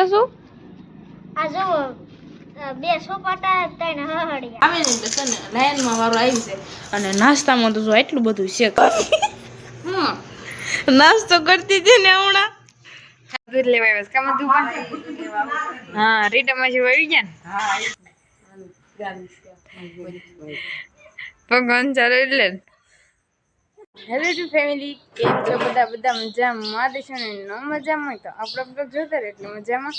કેશું આ જો બે સોપાટા ત્રણ હહડિયા આવે ને તો ને લાઈનમાં વારો આવી છે અને નાસ્તામાં તો જો એટલું બધું છે નાસ્તો કરતી હતી ને હમણાં દૂધ લેવા આવ્યા કામ દુકાન હા રીટામાં જેવું આવી ગયા ને ભગવાન ચાલો એટલે હેલો ટુ ફેમિલી કેમ છો બધા મજામાં દેશો ને ન મજામાં હોય તો આપણે બ્લોગ જોતા રહે એટલે મજામાં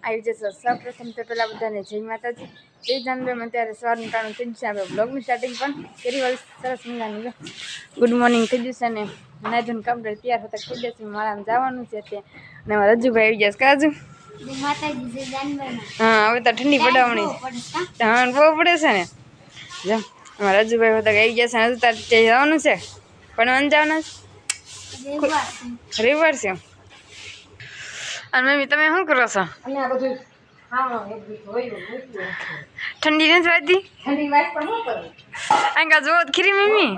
આવી જશો. સૌપ્રથમ તો પેલા બધાને જય માતાજી જય જાનબેમાં અત્યારે સવારનું ટાણું થઈ જશે. આપણે બ્લોગની સ્ટાર્ટિંગ પણ કરી વાળી સરસ મજાની ગુડ મોર્નિંગ થઈ જશે ને નાયધોન કમ્પ્લીટ તૈયાર થતા થઈ જશે. મારા જવાનું છે અત્યારે અને અમારા રજુભાઈ આવી જશે કાજુ હા હવે તો ઠંડી પડાવવાની હા બહુ પડે છે ને જો અમારા રજુભાઈ હતા આવી જશે હજુ તાર જવાનું છે પણ અંજાવના રવિવાર છે અને મમ્મી તમે શું કરો છો? ઠંડી નથી વાગતી આંકા જોવો ખીરી મમ્મી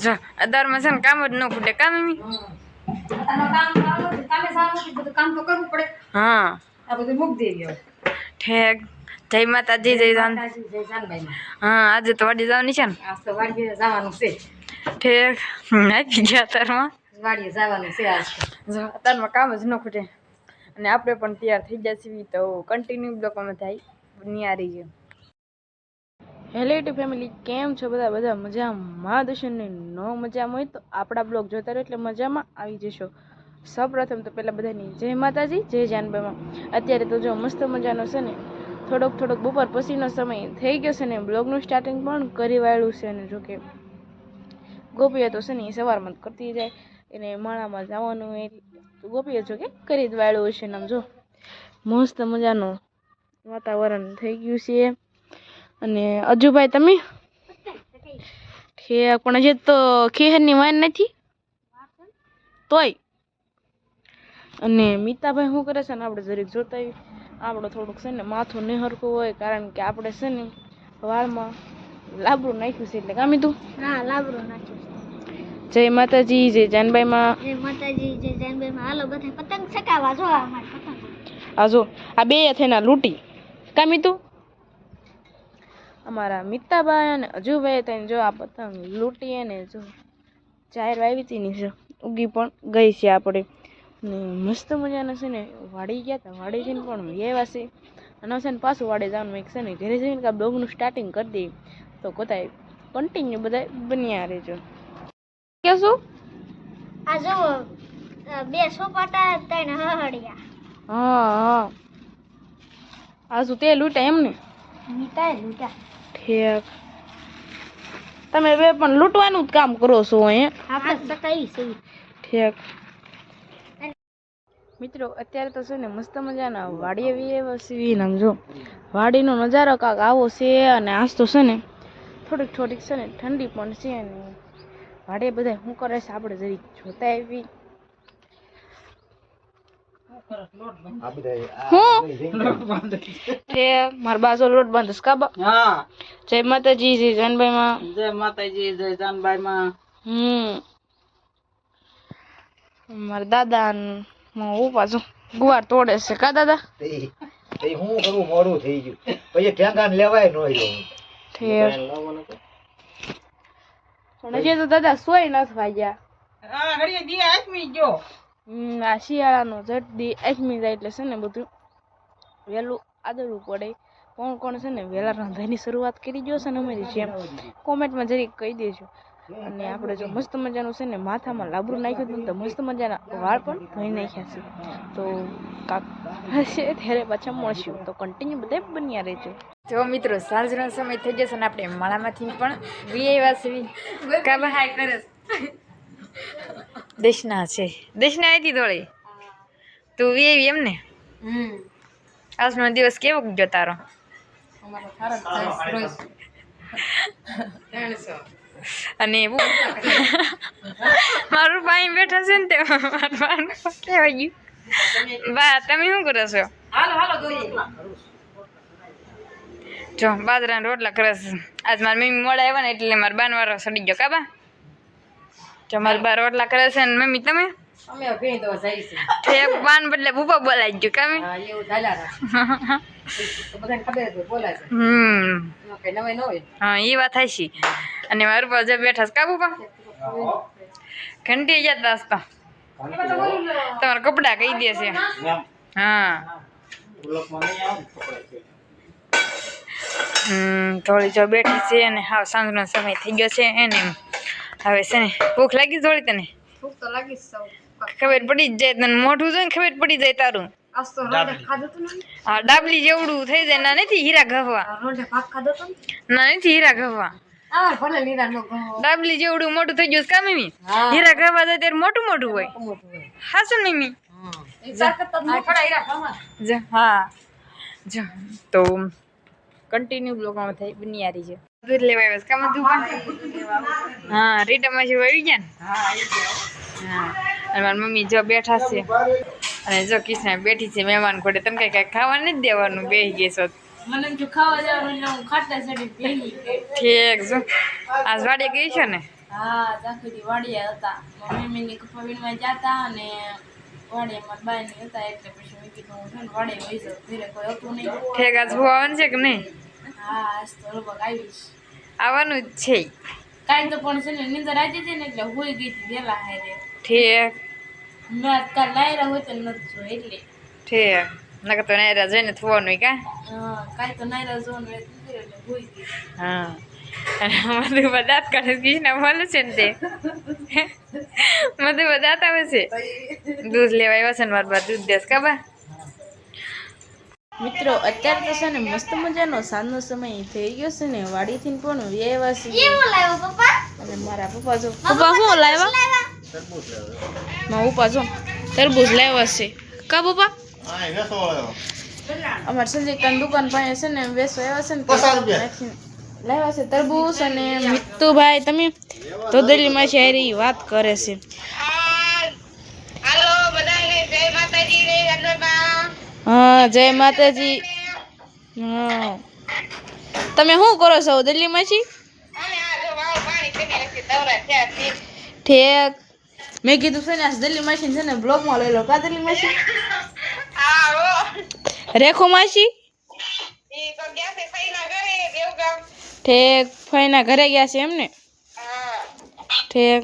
જો અદારમાં છે ને કામ જ ન ફૂટે કામ મમ્મી હા ઠેક જય માતાજી જય જાન હા આજે તો વાડી જવાની છે ને ઠેક નાખી ગયા તારમાં વાડીએ જવાનું છે તારમાં કામ જ ન ખૂટે અને આપણે પણ તૈયાર થઈ જશે તો કન્ટિન્યુ બ્લોકમાં થાય નિયારી છે. હેલો ટુ ફેમિલી કેમ છો બધા મજામાં દર્શન ને ન મજામાં હોય તો આપણા બ્લોગ જોતા રહો એટલે મજામાં આવી જશો. સૌપ્રથમ તો પેલા બધાની જય માતાજી જય જાનબામાં. અત્યારે તો જો મસ્ત મજાનો છે ને થોડોક બપોર પછીનો સમય થઈ ગયો છે ને બ્લોગનું સ્ટાર્ટિંગ પણ કરી વાળું છે ને જોકે ગોપીઓ તો છે ને સવારમાં કરતી જાય એને માળામાં જવાનું હોય ગોપીઓ જો કે કરી જ વાળું છે ને આમ જો મસ્ત મજાનું વાતાવરણ થઈ ગયું છે. અને અજુભાઈ તમે પણ હજી તો ખેહરની વાન નથી તોય અને મીતાભાઈ શું કરે છે ને આપણે જરીક જોતા આપણે થોડુંક છે ને માથું નહીં હરખું હોય કારણ કે આપણે છે ને વાળમાં લાબરું નાખ્યું છે એટલે કામી તું હા લાબરું નાખ્યું જય માતાજી જય જાનબાઈમાં જય માતાજી જય જાનબાઈમાં હાલો બધા પતંગ ચકાવવા જો અમાર પતંગ આ જો આ બે થઈને લૂંટી કામી તું અમારા મિતાભાઈ અને અજુભાઈ થઈને જો આ પતંગ લૂંટીએ ને જો ચાર વાવી હતી ને ઉગી પણ ગઈ છે આપણે ને મસ્ત મજાના છે ને વાડી ગયા હતા વાડી જઈને પણ એવા છે અને છે ને પાછું વાડી જવાનું એક છે ને ઘરે જઈને કે બ્લોગનું સ્ટાર્ટિંગ કરી દઈએ તો કોતા કન્ટિન્યુ બધા બન્યા રહેજો. કેશું આ જો બે સોપાટા ત્રણ હહડિયા હા આજુ તે લૂંટા એમ ને મીઠાઈ લૂંટા ઠેક તમે બે પણ લૂંટવાનું જ કામ કરો છો આપણે સકાઈ છે ઠેક મિત્રો અત્યારે તો છે ને મસ્ત મજાના વાડીએ વીએ આમ જો વાડીનો નજારો કાંક આવો છે અને આજ તો છે ને થોડીક છે ને ઠંડી પણ છે અને વાડીએ બધા શું કરે છે આપણે જરીક જોતા આવી મારા બાજુ લોટ બાંધસ કાબા હા જય માતાજી જય જાનબાઈમાં જય માતાજી જય જાનબાઈમાં મારા દાદા હું પાછું ગુવાર તોડે છે કા દાદા હું કરું મોડું થઈ ગયું પછી ઠેંગા લેવાય ન પણ હજી તો દાદા સોય નથી વાગ્યા આ શિયાળાનો જલ્દી આથમી જાય એટલે છે ને બધું વહેલું આદરવું પડે. કોણ છે ને વહેલા રાંધવાની શરૂઆત કરી ગયો છે ને અમારી જેમ કોમેન્ટમાં જરીક કહી દેજો. અને આપણે જો મસ્ત મજાનું છે ને માથામાં લાબરું નાખ્યું હતું ને તો મસ્ત મજાના વાળ પણ ધોઈ નાખ્યા છે તો કાક હશે ત્યારે પાછા મળશું તો કન્ટિન્યુ બધા બન્યા રહેજો. જો મિત્રો સાંજનો સમય થઈ જશે ને આપણે માળામાંથી પણ દેશના છે દેશના આવી દોડે તું વી એમ ને આજનો દિવસ કેવો ગયો તારો અને મારું ભાઈ બેઠા છે ને તે કેવાય ગયું બા તમે શું કરો છો જો બાજરાના રોટલા કરે છે આજ મારી મમ્મી મોડા આવ્યા ને એટલે મારા બાન વાળો સડી ગયો કાબા જો મારા બા રોટલા કરે છે ને મમ્મી તમે અમે ભેં તો જઈશું એક બાન બદલે બુબા બોલાઈ ગયું કામે હા એવું ચાલ્યા રાખે તો બધાને ખબર જ બોલાય છે કઈ નવાઈ ન હોય હા એ વાત થાય છે અને મારું પાસે બેઠા છે કા બુબા ઘંટી જતા હસતા તમારા કપડા કહી દેશે હા થોડી જો બેઠી છે અને હાવ સાંજનો સમય થઈ ગયો છે એને હવે છે ને ભૂખ લાગી થોડી તને ભૂખ તો લાગી ખબર પડી જ જાય તને મોઢું જોઈને ખબર પડી જાય તારું હા ડાબલી જેવડું થઈ જાય ના નથી હીરા ઘવા ના નથી હીરા ઘવા ડાબલી જેવડું મોટું થઈ ગયું કામ મી હીરા ઘવા જાય ત્યારે મોટું મોટું હોય હાસું મીમી હા તો કન્ટિન્યુ બ્લોગમાં થઈ બનિયારી છે દૂધ લેવા આવ્યા કામ દુકાન હા રીટામાં છે આવી ગયા ને હા અને મારી મમ્મી જો બેઠા છે અને જો કિસ્ના બેઠી છે મહેમાન ઘોડે તમે કઈ ખાવા નથી દેવાનું બેસી ગઈ છો મને જો ખાવા દેવાનું હું ખાટા સડી બેસી ઠીક જો આજ વાડી ગઈ છે ને હા જાખડી વાડીએ હતા મમ્મીની કપાવીનમાં જાતા અને વાડીએ મારા બાયની હતા એટલે પછી મેં કીધું હું છે ને વાડીએ વહી જાઉં ઘરે કોઈ હતું નહીં ઠીક આજ હું આવવાનું છે કે નહીં હા આજ તો લગભગ આવીશ આવવાનું જ છે કાંઈ તો પણ છે ને નીંદર આવી હતી ને એટલે હોઈ ગઈ હતી વહેલા હારે ઠીક મેં કાલ નાયરા હોય તો નથી જો એટલે ઠીક નકર તો નાયરા જઈને થવાનું કા હા કાંઈ તો નાયરા જોવાનું એટલે હોઈ ગઈ હા મધુ દાંત કાઢે કૃષ્ણ બોલે છે ને તે મધુ દાંત આવે છે દૂધ લેવા આવ્યા છે ને મારા બા દૂધ દેશ કાબા મિત્રો અત્યારે તો છે ને મસ્ત મજાનો સાંજનો સમય થઈ ગયો છે ને વાડીથી પણ વ્યવા છે અને મારા પપ્પા જો પપ્પા શું લાવ્યા મારા પપ્પા જો તરબૂચ લાવ્યા છે કા પપ્પા અમારે સંજય દુકાન પાસે છે ને વેસો આવ્યા છે ને લાવ્યા છે તરબૂચ અને મિત્તુભાઈ તમે તો દિલ્હીમાં છે હારી વાત કરે છે હા જય માતાજી હા તમે શું કરો છો દિલ્હીમાં છી ઠેક મેં કીધું છે ને દિલ્હીમાં છે ને બ્લોગમાં લઈ લો કા દિલ્હીમાં છે રેખો માસી ઠેક ફઈના ઘરે ગયા છે એમને ઠેક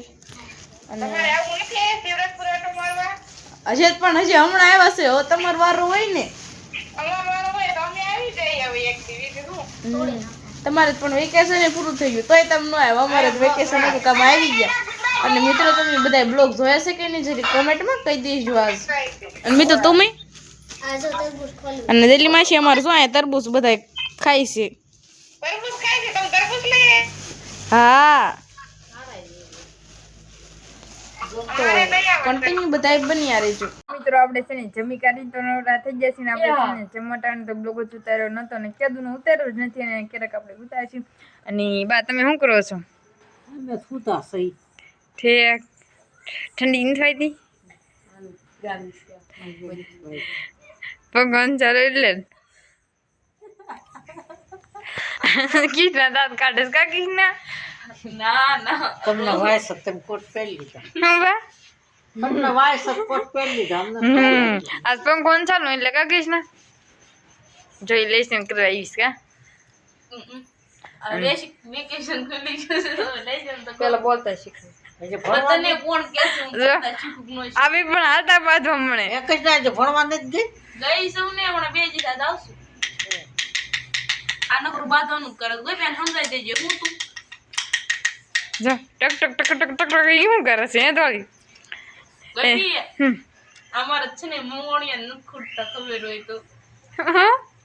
હજી પણ હજી હમણાં આવ્યા છે હવે તમારો વારો હોય ને તમારે પણ વેકેશન પૂરું થઈ ગયું તોય તમે ન આવ્યા અમારે વેકેશન હતું કામ આવી ગયા અને મિત્રો તમે બધા બ્લોગ જોયા છે કે નહીં જરી કોમેન્ટમાં કહી દેજો આજ અને મિત્રો તમે અને દિલ્હીમાં છે અમારે શું અહીંયા તરબૂચ બધા ખાય છે હા તો કન્ટિન્યુ બધા બની રહેજો મિત્રો આપણે છે ને જમી કાઢી તો નવરા થઈ ગયા છે ને આપણે છે ને જમવાટાનો તો બ્લોગ જ ઉતાર્યો નતો ને કેદું ઉતાર્યો જ નથી અને ક્યારેક આપણે ઉતાર છે અને બા તમે શું કરો છો અમે સુતા સહી ઠીક ઠંડી નથી થતી ભગવાન ચાલો એટલે કૃષ્ણ દાંત કાઢે કા કૃષ્ણ ના ના તમને વાયસ તમે કોટ પહેરી લીધા બા તમને વાયસ કોટ પહેરી લીધા આજ પણ કોણ ચાલુ એટલે કા કૃષ્ણ જોઈ લઈશ ને કરવા આવીશ કા વેકેશન ખુલી ગયું પેલા બોલતા શીખવું આવી પણ હાલતા બાજુ હમણે એક જ ના ભણવા નથી ગઈ સૌ ને હમણાં 2 દિવસ આવશું આ નકરું બાંધવાનું કરે ગઈ બેન સમજાઈ દેજો હું તું જા ટક ટક ટક ટક ટક શું કરે છે એ થોડી અમારે છે ને મોણિયા ન ખૂટતા ખબર હોય તો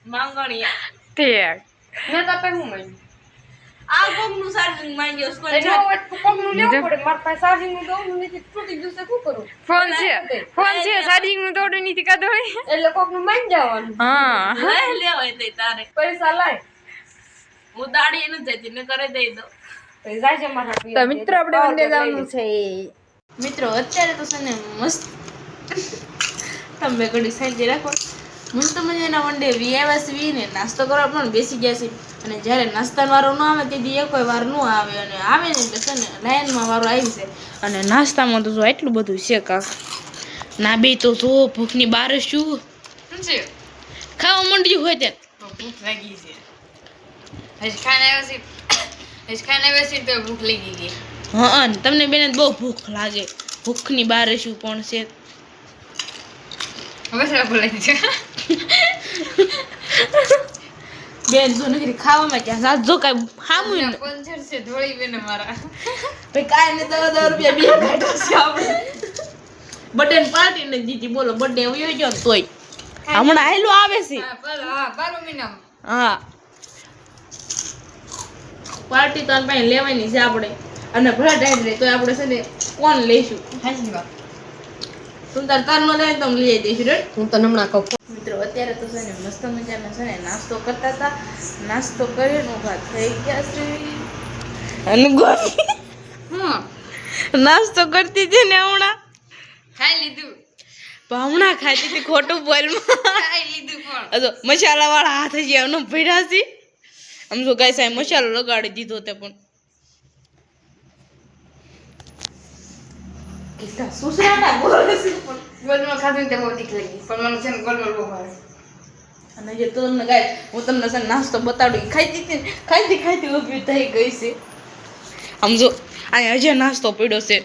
માંગણિયા ઠીક મેં તો પે હું મઈ આ કોકનું ચાર્જિંગ માંગ્યો સ્કોન કોકનું લેવું પડે માર પાસે ચાર્જિંગ નું દઉં નથી તૂટી જશે શું કરું ફોન છે ચાર્જિંગ નું દોડું નથી કાઢો એટલે કોકનું માંગ જવાનું હા લે લેવાય તે તારે પૈસા લાય હું દાડી ન જતી ને કરે દઈ દો પૈસા છે મારા તો મિત્રો આપણે વંડે જવાનું છે મિત્રો અત્યારે તો છે ને મસ્ત તમે ઘડી સાઈડ રાખો મસ્ત મજાના વંડે વીઆઈવાસી ને નાસ્તો કરવા પણ બેસી ગયા છે અને જ્યારે નાસ્તાનો વારો ન આવે તે દી કોઈ વાર ન આવે અને આવે ને એટલે છે ને લાઈનમાં વારો આવી છે અને નાસ્તામાં તો જો એટલું બધું છે કાક ના બે તો જો ભૂખની બાર શું શું છે ખાવા માંડ્યું હોય તે ભૂખ લાગી છે હજી ખાઈને આવ્યા છે તો ભૂખ લાગી ગઈ હા તમને બેને બહુ ભૂખ લાગે ભૂખની બાર શું પણ છે હવે સારા બોલાય છે બેન જો નકરી ખાવામાં ક્યાં સાથ જો કાંઈ હામું ને પંચર છે ધોળી બેન મારા ભાઈ કાંઈ ને 10 રૂપિયા બે કાઢ્યા છે આપણે બર્થડે પાર્ટી ને દીધી બોલો બર્થડે વયો ગયો ને તોય હમણાં આયલું આવે છે હા 12 મહિના હા પાર્ટી તો આને પાસે લેવાની છે આપણે અને ભલે ટાઈમ રહે તો આપણે છે ને કોણ લઈશું હાજી વાત તું તાર તારમાં લઈને તમે લઈ દઈશું રે હું તો હમણાં કહું મિત્રો અત્યારે તો છે ને મસ્ત મજાનો છે ને નાસ્તો કરતા હતા નાસ્તો કરીને ઊભા થઈ ગયા છે અને નાસ્તો કરતી હતી ને હમણાં ખાઈ લીધું પણ હમણાં ખાતી હતી ખોટું બોલમાં ખાઈ લીધું પણ તો મસાલા વાળા હાથ જ એનો ભર્યા છે આમ તો ગાય સાહેબ મસાલો લગાડી દીધો તે પણ કિસ્સા સુસરાટા બોલે છે પણ ગોલમાં ખાધું ને તે બહુ તીખ લાગી પણ મને છે ને ગોલમાં બહુ ભાવે અને જે તમને ગાય હું તમને છે ને નાસ્તો બતાડું ખાઈતી હતી ને ખાઈતી ઊભી થઈ ગઈ છે આમ જો અહીંયા હજી નાસ્તો પડ્યો છે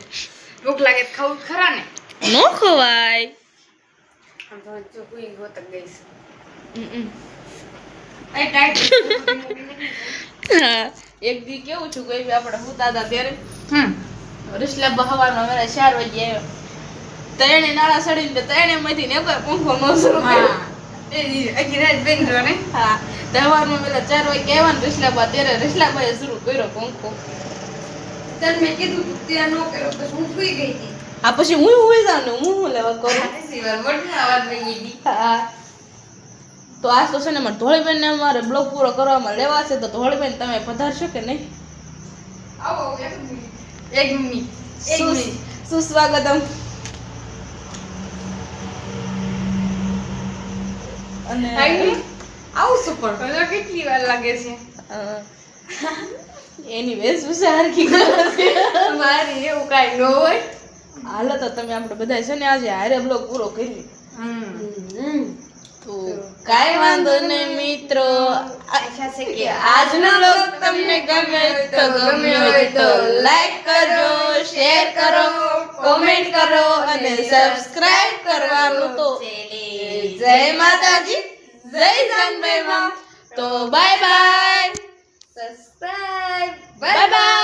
ભૂખ લાગે તો ખાવું ખરા ને નો ખવાય આમ તો જો કોઈ ગોતક ગઈ છે હમ. આ ટાઈટ હા એક દી કેવું છું કોઈ બી આપણે હુતા હતા ત્યારે રસલા બહવાનો મેરા 4 વાગે આવ્યો તણે નાળા સડીને તણે માંથી ને કોઈ પંખો નો શરૂ કર્યો એ આખી રાત બેન જો ને હા તહેવારમાં પેલા 4 વાગે આવ્યા ને રસલાબા ત્યારે રસલાબાએ શરૂ કર્યો પંખો તને મેં કીધું તું ત્યાં નો કર્યો પછી હું સુઈ ગઈ હતી આ પછી હું હોઈ જાઉં ને હું લેવા કરું મોટી આવાજ વહી ગઈ હા તો આજ તો છે ને મારે ધોળીબેન ને અમારે બ્લોગ પૂરો કરવામાં લેવા છે તો ધોળીબેન તમે પધારશો કે નહીં આવો એક મિનિટ સુસ્વાગતમ અને આવું સુપર કેટલી વાર લાગે છે એની વેશભૂષા હરખી કરે છે મારી એવું કાંઈ ન હોય હાલો તો તમે આપણે બધા છે ને આજે હારે બ્લોગ પૂરો કરી તો કાંઈ વાંધો નહીં મિત્રો આશા છે કે આજનો બ્લોગ તમને ગમે તો લાઈક કરજો શેર કરો કોમેન્ટ કરો અને સબસ્ક્રાઇબ કરવાનું તો જય માતાજી જય જાનભાઈ માં તો bye bye subscribe bye bye